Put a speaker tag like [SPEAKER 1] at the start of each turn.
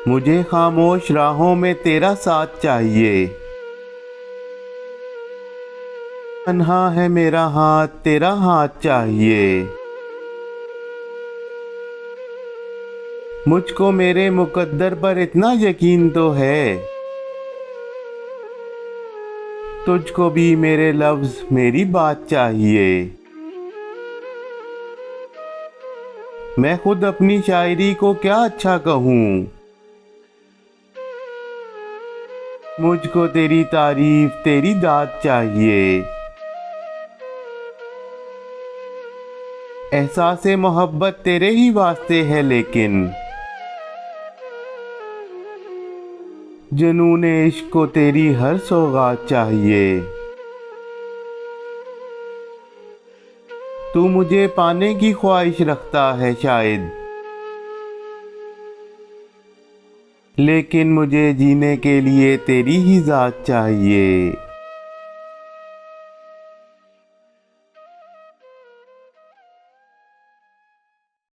[SPEAKER 1] मुझे खामोश राहों में तेरा साथ चाहिए। तन्हा है मेरा हाथ, तेरा हाथ चाहिए। मुझको मेरे मुकद्दर पर इतना यकीन तो है, तुझको भी मेरे लफ्ज मेरी बात चाहिए। मैं खुद अपनी शायरी को क्या अच्छा कहूँ, मुझको तेरी तारीफ तेरी दाद चाहिए। एहसासे मोहब्बत तेरे ही वास्ते है, लेकिन जुनूने इश्क को तेरी हर सौगात चाहिए। तू मुझे पाने की ख्वाहिश रखता है शायद, लेकिन मुझे जीने के लिए तेरी ही जात चाहिए।